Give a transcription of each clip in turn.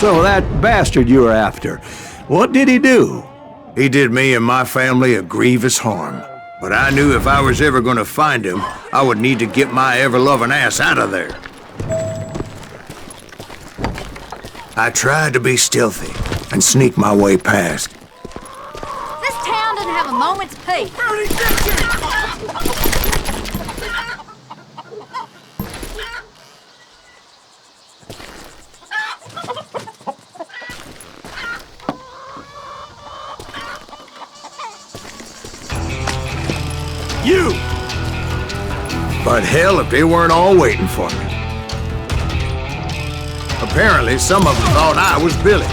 So that bastard you were after, what did he do? He did me and my family a grievous harm. But I knew if I was ever gonna find him, I would need to get my ever-loving ass out of there. I tried to be stealthy and sneak my way past. This town doesn't have a moment's peace. You! But hell if they weren't all waiting for me. Apparently, some of them thought I was Billy.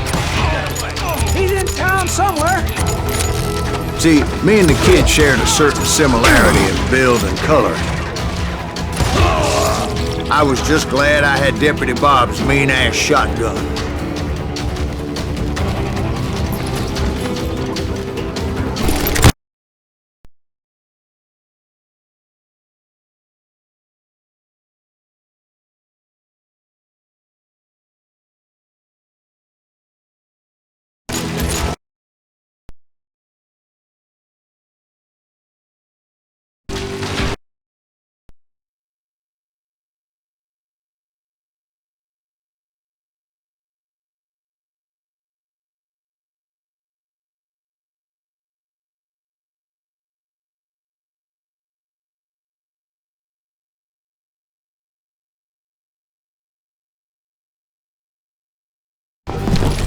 He's in town somewhere. See, me and the kid shared a certain similarity in build and color. I was just glad I had Deputy Bob's mean-ass shotgun.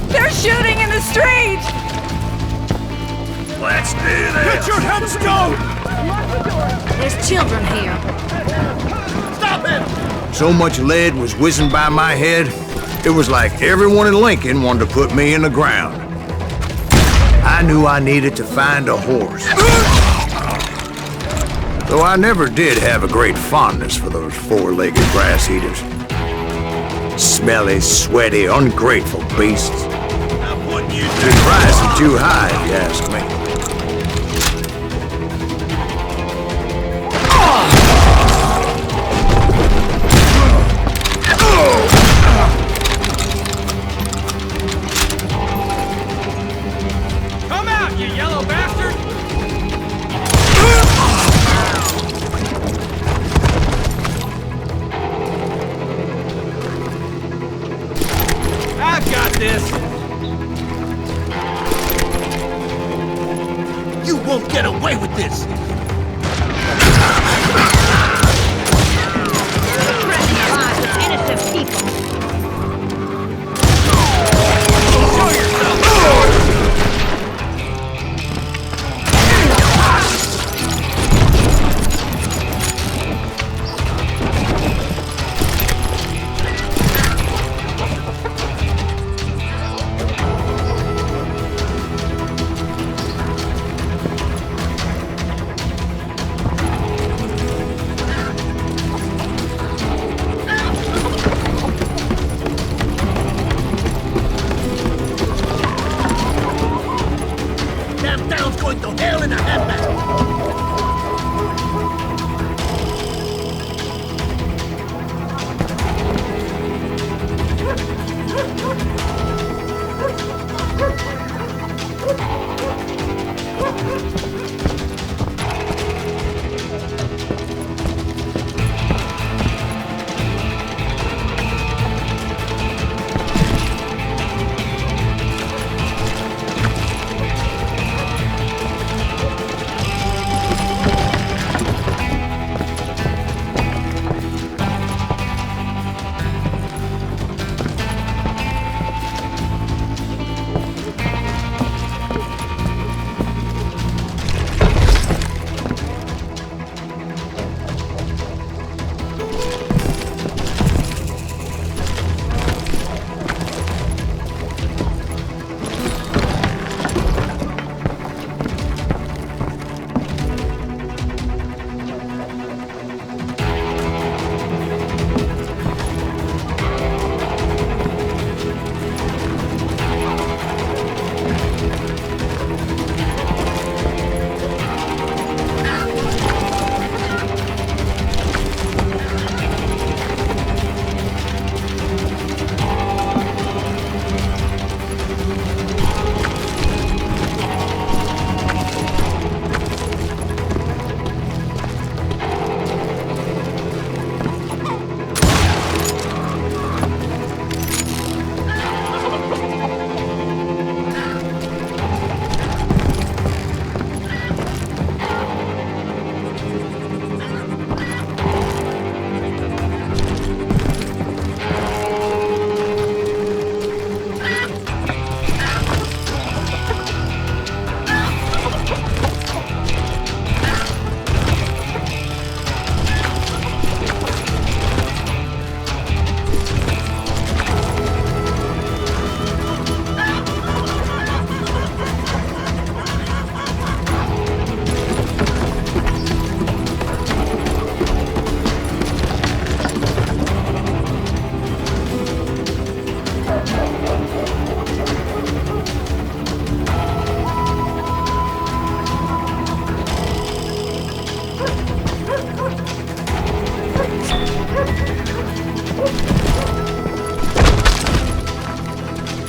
They're shooting in the street! Let's do this! Get your heads down! There's children here. Stop him! So much lead was whizzing by my head, it was like everyone in Lincoln wanted to put me in the ground. I knew I needed to find a horse. Though I never did have a great fondness for those four-legged grass eaters. Smelly, sweaty, ungrateful beasts. They're pricing too high, if you ask me. Come out, you yellow bastard! I've got this! You won't get away with this! Threatening the lives of innocent people. Show yourself!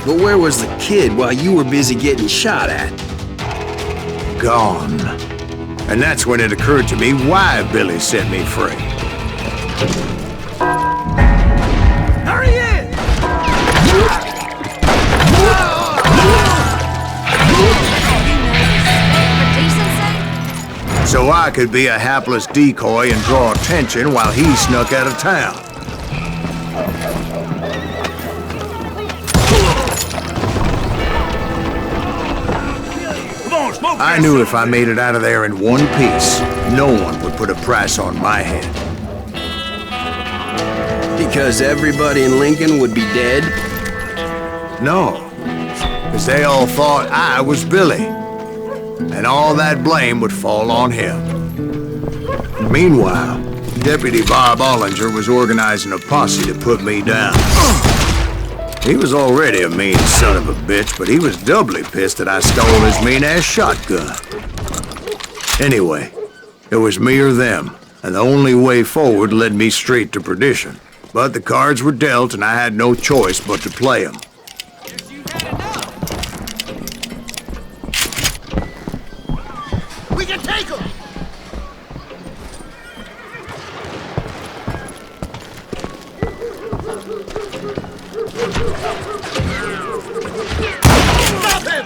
But where was the kid while you were busy getting shot at? Gone. And that's when it occurred to me why Billy set me free. Hurry in! So I could be a hapless decoy and draw attention while he snuck out of town. I knew if I made it out of there in one piece, no one would put a price on my head. Because everybody in Lincoln would be dead? No, because they all thought I was Billy, and all that blame would fall on him. Meanwhile, Deputy Bob Ollinger was organizing a posse to put me down. He was already a mean son of a bitch, but he was doubly pissed that I stole his mean-ass shotgun. Anyway, it was me or them, and the only way forward led me straight to perdition. But the cards were dealt, and I had no choice but to play them. We can take him! Stop him!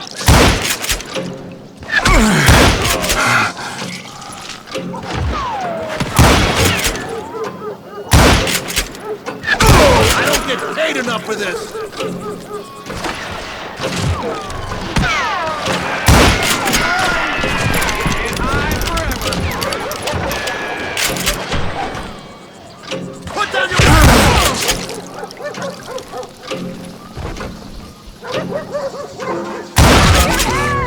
I don't get paid enough for this! Put down your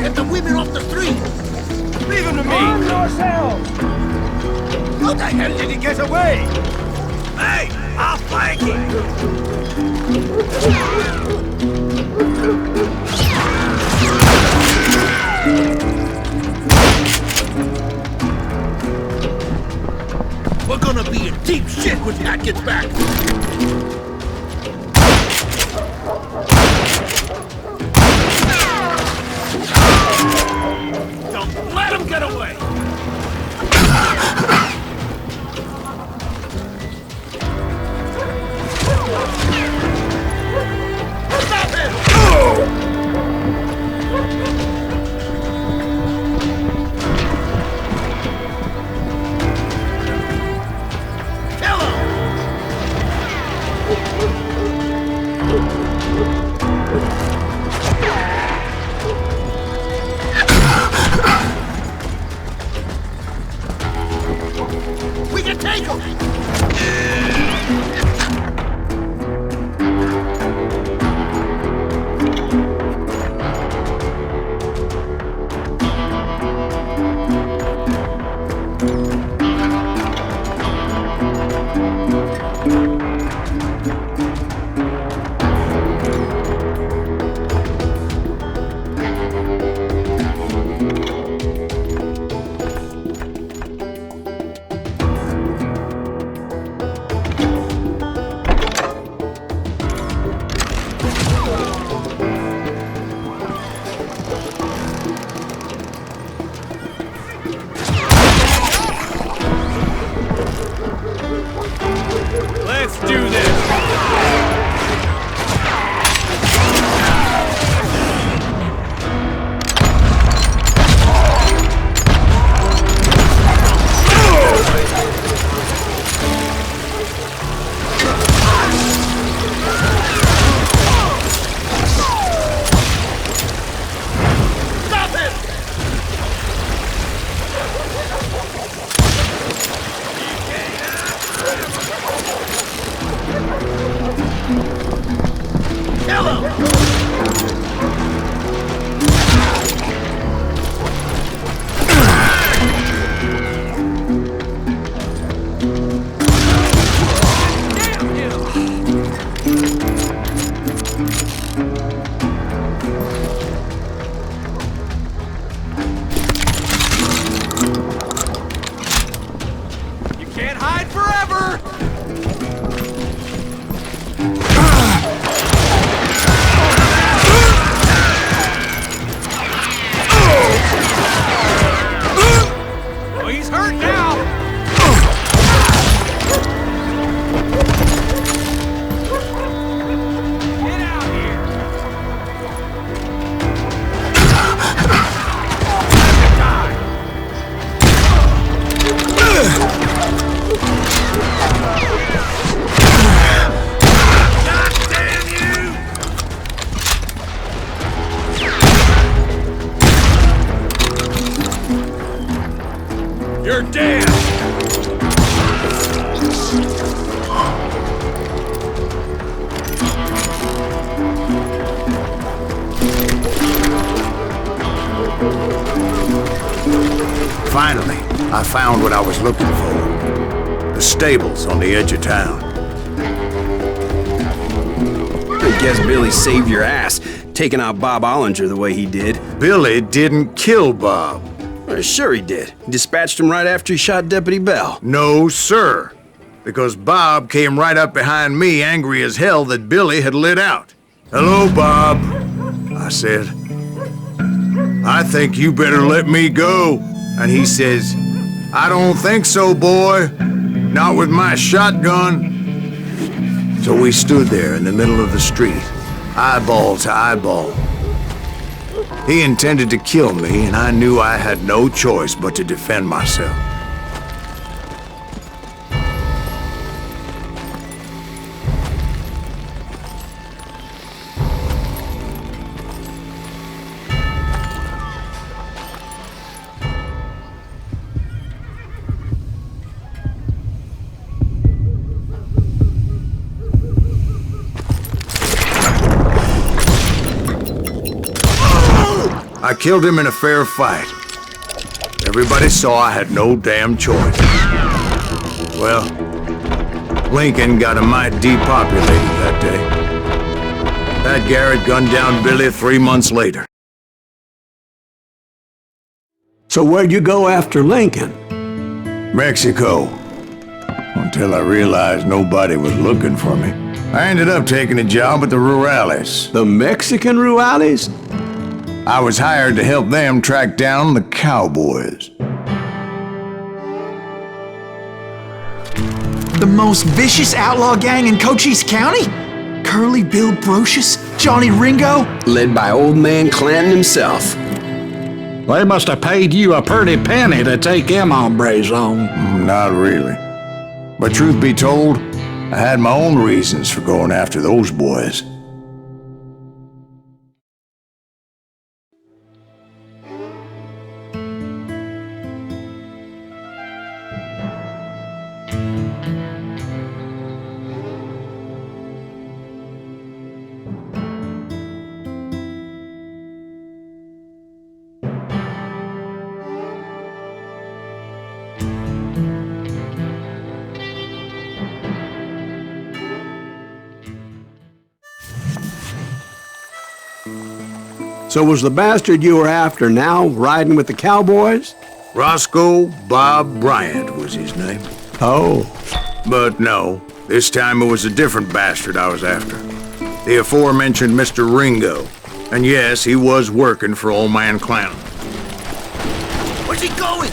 Get the women off the street! Leave them to me! Arm yourselves! How the hell did he get away? Hey! I'll flank him! We're gonna be in deep shit when Pat gets back! Don't let him get away! Stop him! Kill him! You're dead! Finally, I found what I was looking for. The stables on the edge of town. I guess Billy saved your ass, taking out Bob Ollinger the way he did. Billy didn't kill Bob. Well, sure he did. He dispatched him right after he shot Deputy Bell. No, sir. Because Bob came right up behind me, angry as hell that Billy had lit out. "Hello, Bob," I said. "I think you better let me go." And he says, "I don't think so, boy. Not with my shotgun." So we stood there in the middle of the street, eyeball to eyeball. He intended to kill me, and I knew I had no choice but to defend myself. I killed him in a fair fight. Everybody saw I had no damn choice. Well, Lincoln got a mite depopulated that day. Pat Garrett gunned down Billy 3 months later. So where'd you go after Lincoln? Mexico. Until I realized nobody was looking for me. I ended up taking a job at the Rurales. The Mexican Rurales? I was hired to help them track down the cowboys. The most vicious outlaw gang in Cochise County? Curly Bill Brocious? Johnny Ringo? Led by old man Clanton himself. They must have paid you a pretty penny to take them hombres on. Not really. But truth be told, I had my own reasons for going after those boys. So was the bastard you were after now riding with the cowboys? Roscoe Bob Bryant was his name. Oh. But no, this time it was a different bastard I was after. The aforementioned Mr. Ringo. And yes, he was working for old man Clanton. Where's he going?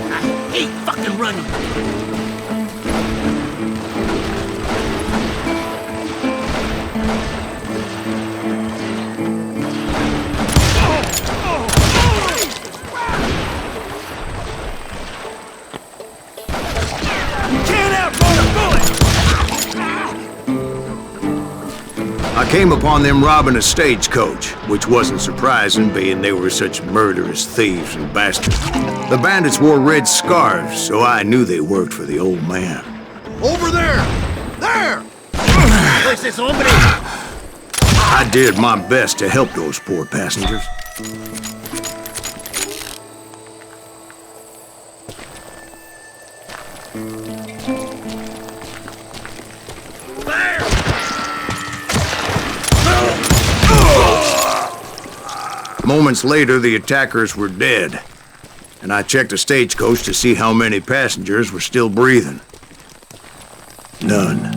I hate fucking running. I came upon them robbing a stagecoach, which wasn't surprising, being they were such murderous thieves and bastards. The bandits wore red scarves, so I knew they worked for the old man. Over there! There! Pues es hombre! I did my best to help those poor passengers. Moments later, the attackers were dead, and I checked the stagecoach to see how many passengers were still breathing. None.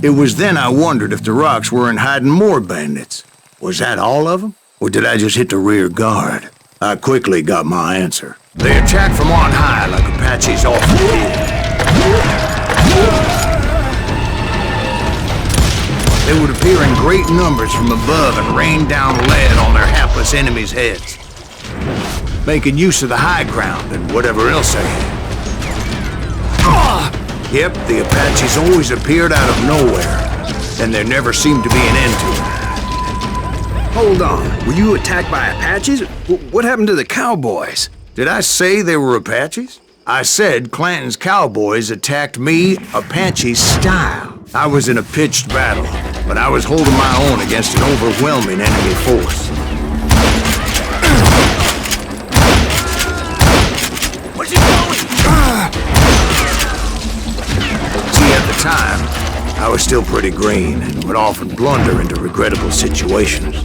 It was then I wondered if the rocks weren't hiding more bandits. Was that all of them? Or did I just hit the rear guard? I quickly got my answer. They attacked from on high like Apaches often do. They would appear in great numbers from above and rain down lead on their hapless enemies' heads, making use of the high ground and whatever else they had. Yep, the Apaches always appeared out of nowhere, and there never seemed to be an end to it. Hold on. Were you attacked by Apaches? What happened to the cowboys? Did I say they were Apaches? I said Clanton's cowboys attacked me Apache style. I was in a pitched battle, but I was holding my own against an overwhelming enemy force. Where's he going? See, at the time, I was still pretty green and would often blunder into regrettable situations.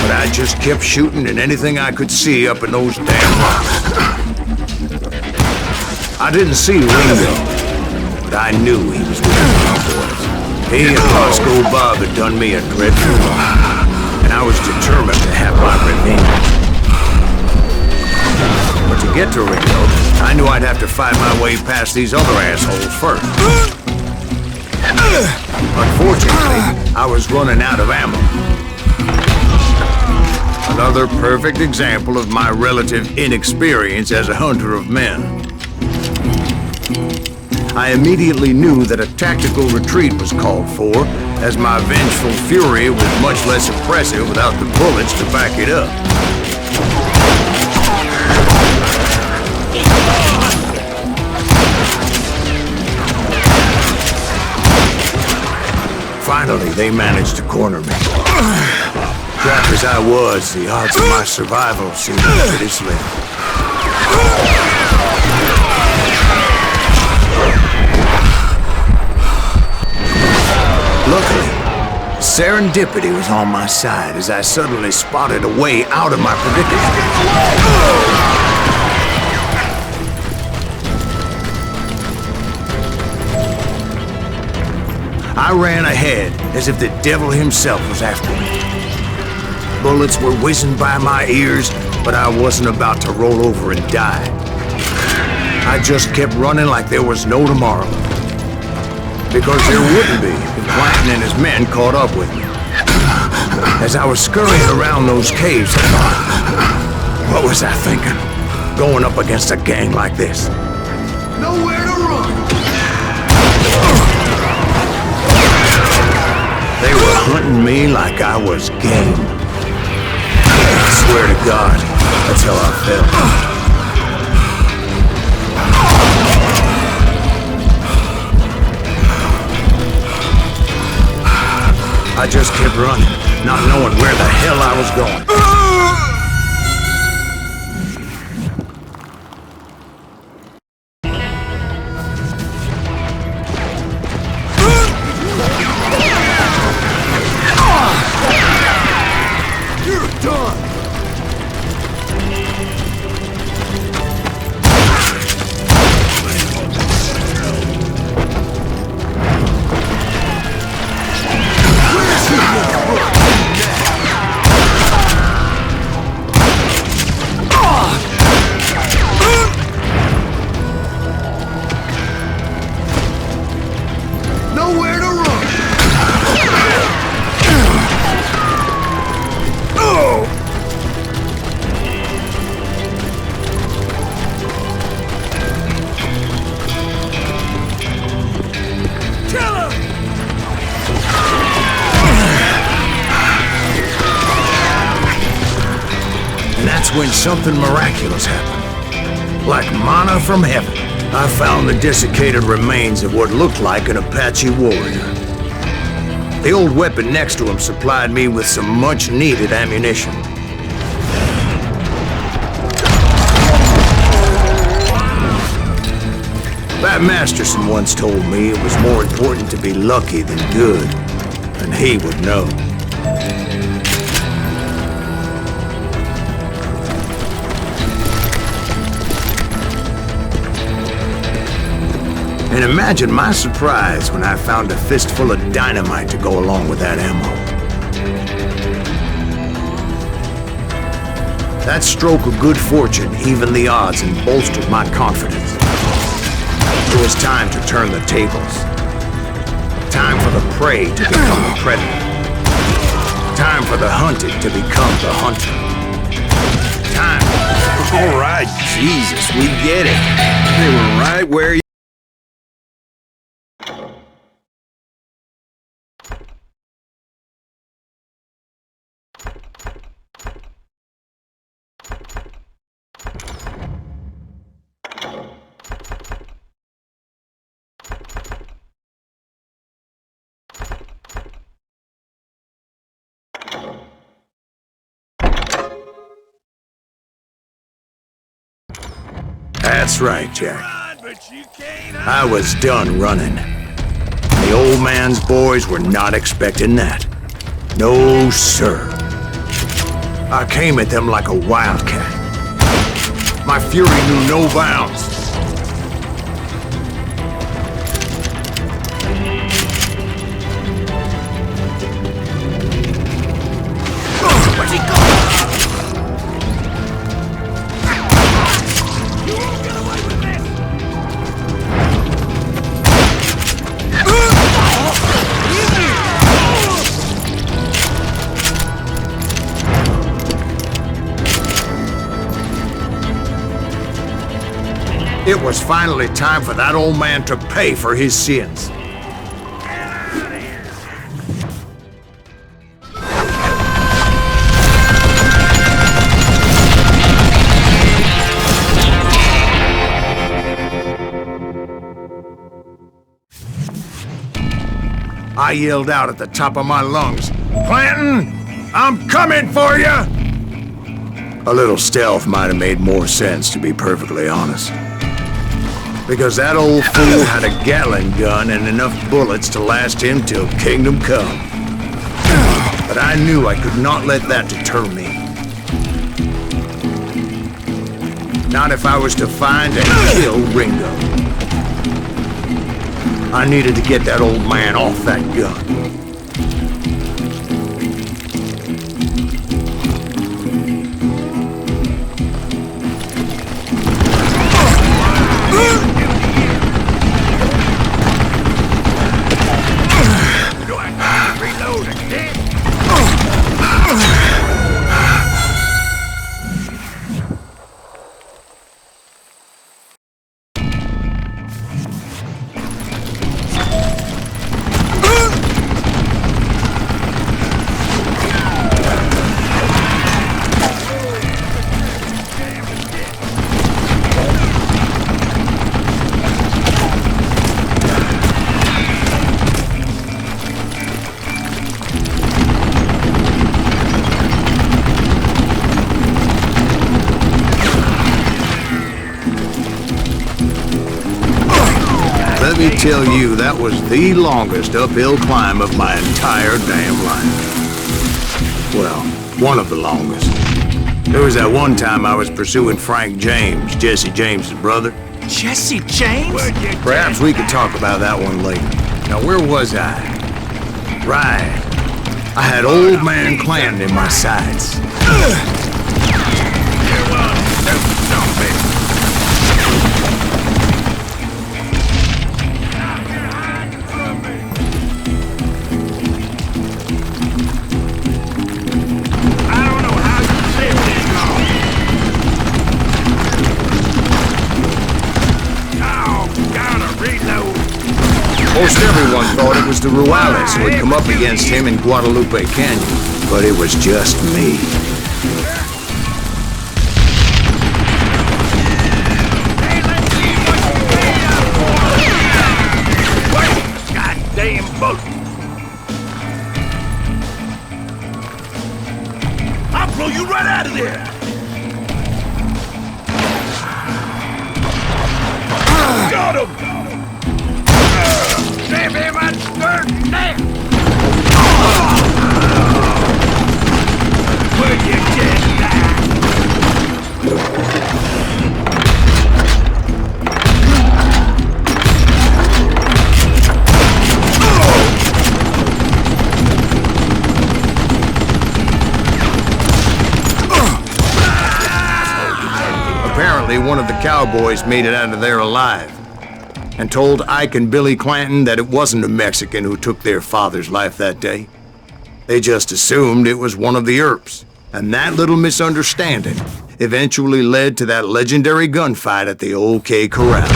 But I just kept shooting at anything I could see up in those damn rocks. I didn't see Ringo, but I knew he was with the cowboys. He and Roscoe Bob had done me a dreadful wrong, and I was determined to have my revenge. But to get to Ringo, I knew I'd have to fight my way past these other assholes first. Unfortunately, I was running out of ammo. Another perfect example of my relative inexperience as a hunter of men. I immediately knew that a tactical retreat was called for, as my vengeful fury was much less impressive without the bullets to back it up. Finally, they managed to corner me. Trapped as I was, the odds of my survival seemed pretty slim. Luckily, serendipity was on my side as I suddenly spotted a way out of my predicament. I ran ahead as if the devil himself was after me. Bullets were whizzing by my ears, but I wasn't about to roll over and die. I just kept running like there was no tomorrow. Because there wouldn't be if Clanton and his men caught up with me. As I was scurrying around those caves, I thought, what was I thinking? Going up against a gang like this? Nowhere to run! They were hunting me like I was game. I swear to God, that's how I felt. I just kept running, not knowing where the hell I was going. You're done! Nowhere to run! And that's when something miraculous happened. Like manna from heaven, I found the desiccated remains of what looked like an Apache warrior. The old weapon next to him supplied me with some much-needed ammunition. Bat Masterson once told me it was more important to be lucky than good, and he would know. And imagine my surprise when I found a fistful of dynamite to go along with that ammo. That stroke of good fortune evened the odds and bolstered my confidence. It was time to turn the tables. Time for the prey to become the predator. Time for the hunted to become the hunter. Time. All right, Jesus, we get it. They were right where you That's right, Jack. Run, but you can't I was done running. The old man's boys were not expecting that. No, sir. I came at them like a wildcat. My fury knew no bounds. Where's he going? You won't get away with this! It was finally time for that old man to pay for his sins. I yelled out at the top of my lungs, "Clanton, I'm coming for you!" A little stealth might have made more sense, to be perfectly honest. Because that old fool had a Gatling gun and enough bullets to last him till kingdom come. But I knew I could not let that deter me. Not if I was to find and kill Ringo. I needed to get that old man off that gun. Do I have to reload again? Let me tell you, that was the longest uphill climb of my entire damn life. Well, one of the longest. There was that one time I was pursuing Frank James, Jesse James's brother. Jesse James? Perhaps we could talk about that one later. Now, where was I? Right. I had old man Clanton in my sights. Most everyone thought it was the Juarez who had come up against him in Guadalupe Canyon, but it was just me. Goddamn boat! I'll blow you right out of there! Got him! Save him and burn now! Will you get that? Apparently, one of the cowboys made it out of there alive and told Ike and Billy Clanton that it wasn't a Mexican who took their father's life that day. They just assumed it was one of the Earps, and that little misunderstanding eventually led to that legendary gunfight at the old Corral.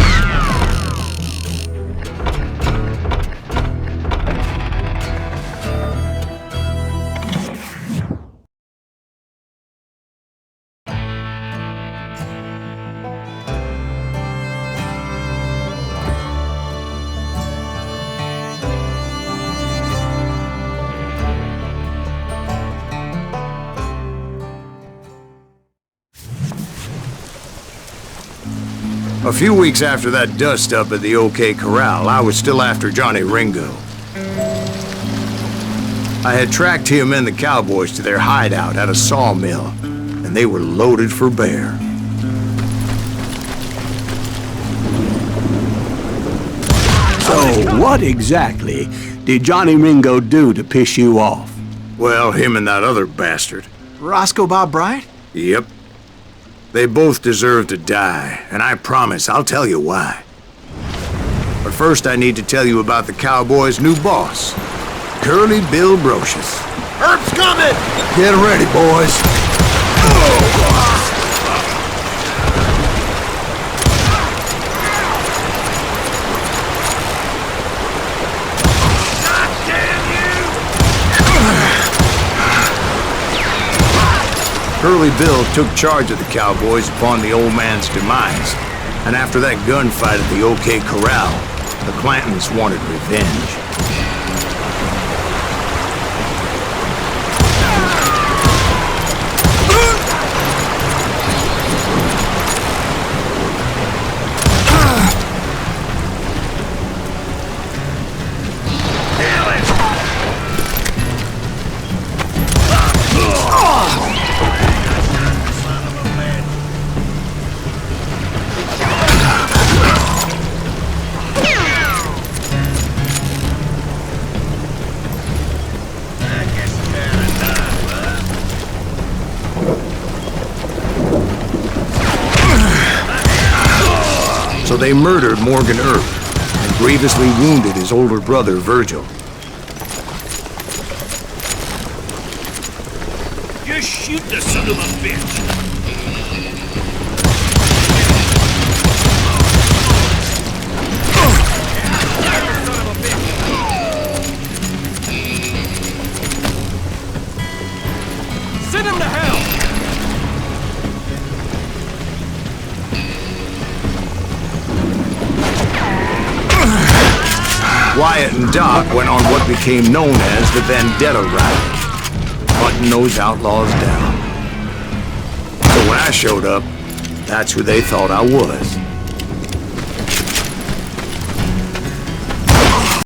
A few weeks after that dust-up at the OK Corral, I was still after Johnny Ringo. I had tracked him and the cowboys to their hideout at a sawmill, and they were loaded for bear. So, what exactly did Johnny Ringo do to piss you off? Well, him and that other bastard. Roscoe Bob Bryant? Yep. They both deserve to die, and I promise I'll tell you why. But first I need to tell you about the cowboys' new boss, Curly Bill Brocious. Herb's coming! Get ready, boys. Curly Bill took charge of the cowboys upon the old man's demise, and after that gunfight at the OK Corral, the Clantons wanted revenge. So they murdered Morgan Earp and grievously wounded his older brother, Virgil. Just shoot the son of a bitch! Send him to hell! Wyatt and Doc went on what became known as the Vendetta Ride, hunting those outlaws down. So when I showed up, that's who they thought I was.